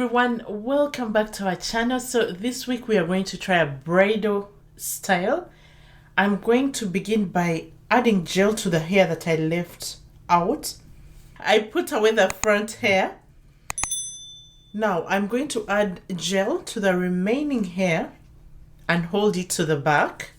everyone, welcome back to our channel. So this week we are going to try a bridal style. I'm going to begin by adding gel to the hair that I left out. I put away the front hair. Now I'm going to add gel to the remaining hair and hold it to the back.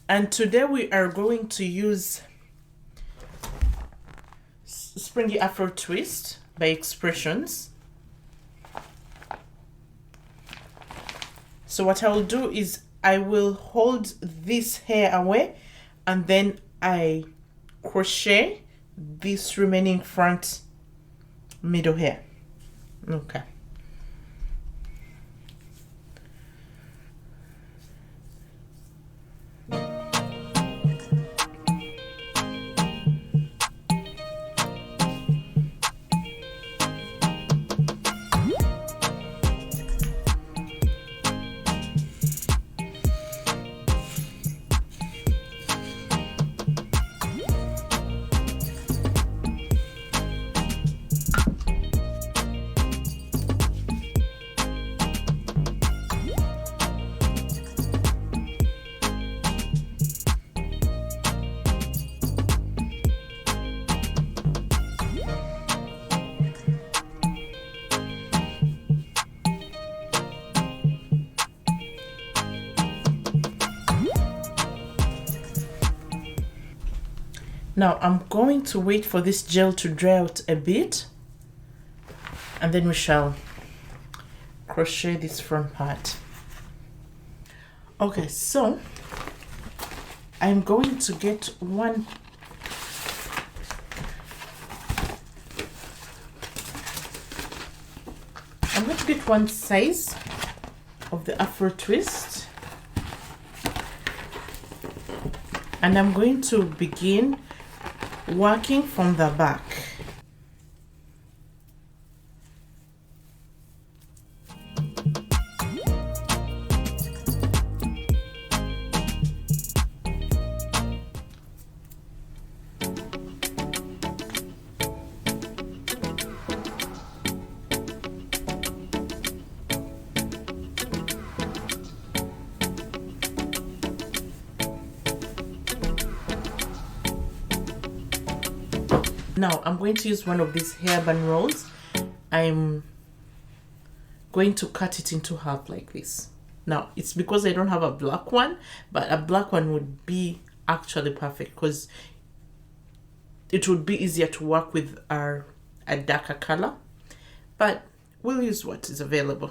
And today we are going to use Springy Afro Twist by Expressions. So what I will do is I will hold this hair away and then I crochet this remaining front middle hair. Okay. Now I'm going to wait for this gel to dry out a bit and then we shall crochet this front part. Okay, so I'm going to get one size of the Afro twist and I'm going to begin working from the back. Now I'm going to use one of these hairband rolls. I'm going to cut it into half like this. Now it's because I don't have a black one, but a black one would be actually perfect because it would be easier to work with a darker color, but we'll use what is available.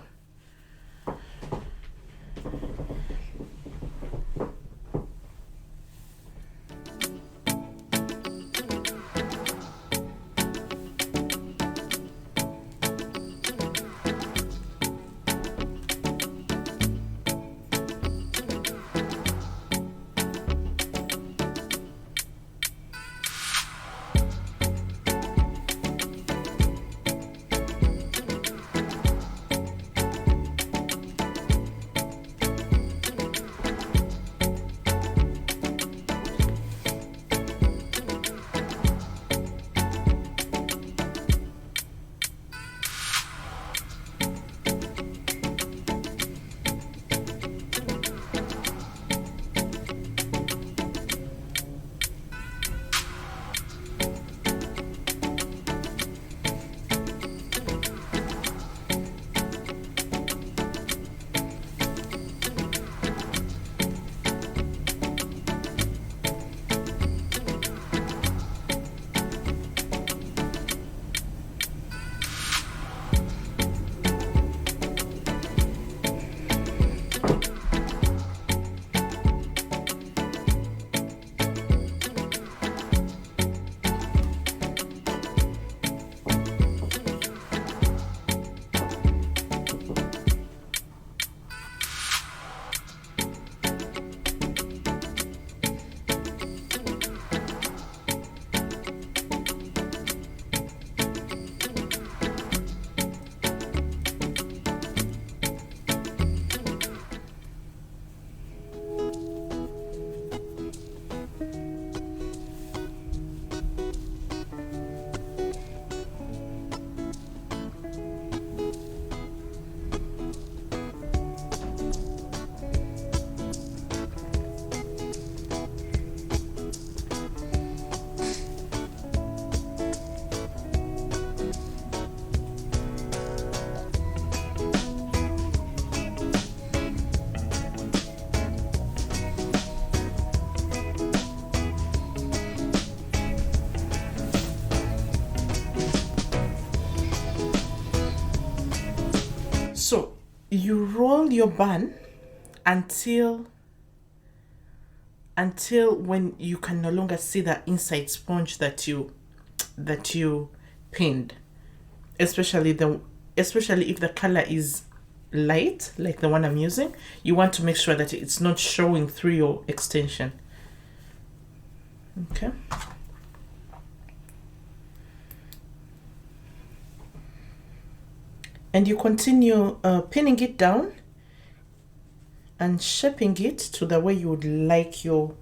you roll your bun until when you can no longer see the inside sponge that you pinned, especially if the color is light like the one I'm using. You want to make sure that it's not showing through your extension. Okay. And you continue pinning it down and shaping it to the way you would like your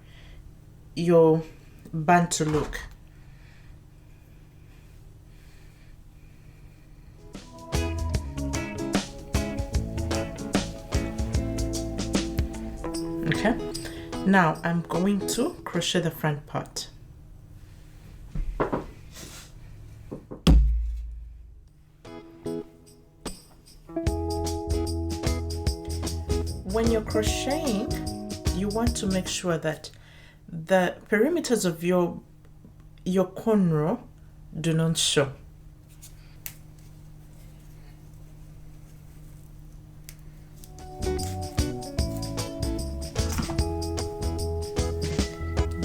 bun to look. Okay, now I'm going to crochet the front part. When you're crocheting, you want to make sure that the perimeters of your cornrow do not show.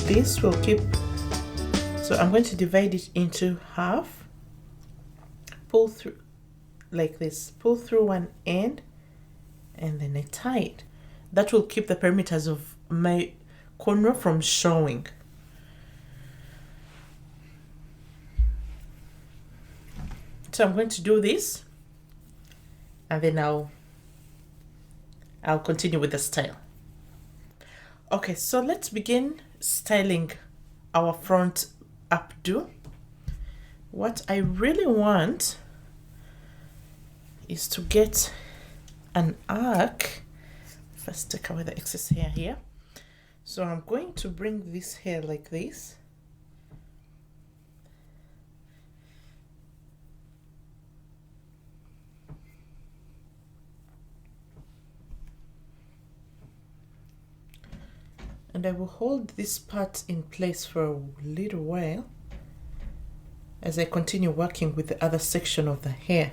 This will keep, so I'm going to divide it into half, pull through like this, pull through one end, and then I tie it. That will keep the perimeters of my cornrow from showing. So I'm going to do this, and then I'll continue with the style. Okay, so let's begin styling our front updo. What I really want is to get an arc. First, take away the excess hair here. So I'm going to bring this hair like this. And I will hold this part in place for a little while as I continue working with the other section of the hair.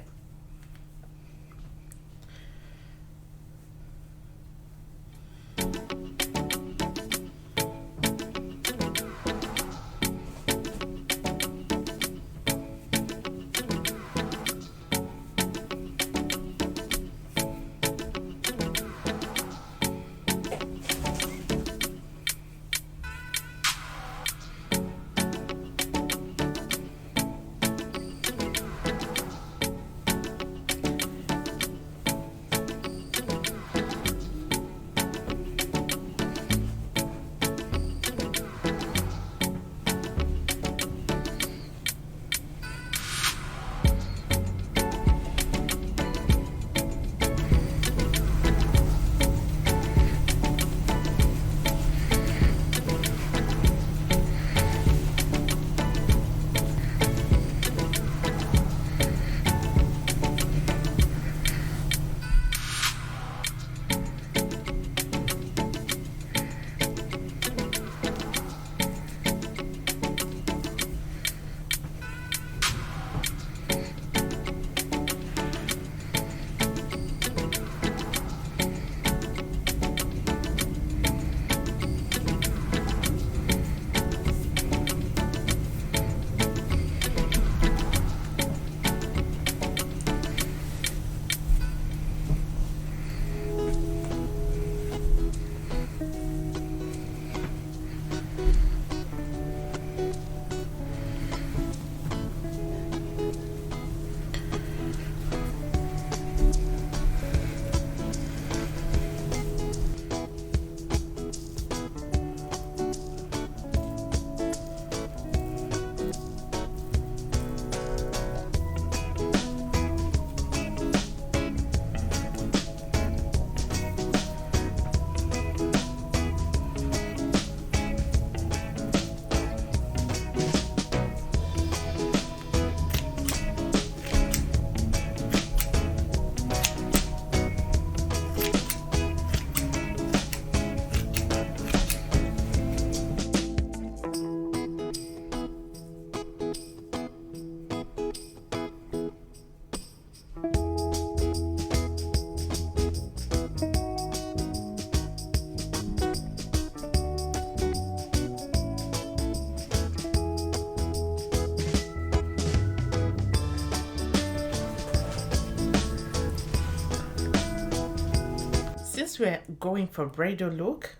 we're going for bridal look,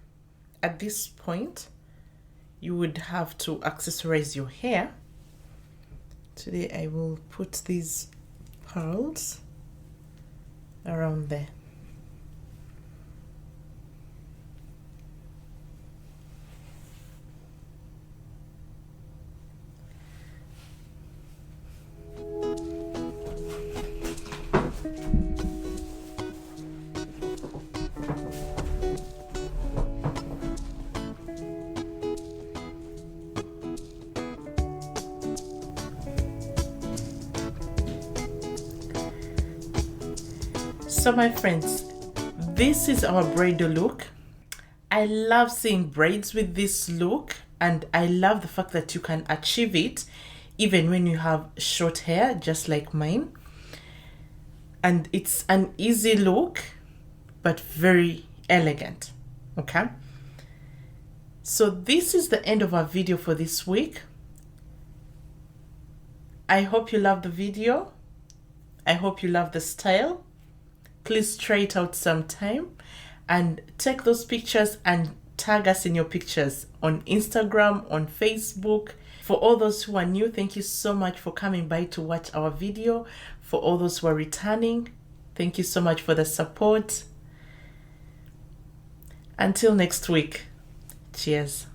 at this point, you would have to accessorize your hair. Today I will put these pearls around there. So my friends, this is our bridal look. I love seeing braids with this look, and I love the fact that you can achieve it even when you have short hair, just like mine. And it's an easy look, but very elegant, okay? So this is the end of our video for this week. I hope you love the video. I hope you love the style. Please try it out sometime and take those pictures and tag us in your pictures on Instagram, on Facebook. For all those who are new, thank you so much for coming by to watch our video. For all those who are returning, thank you so much for the support. Until next week, cheers.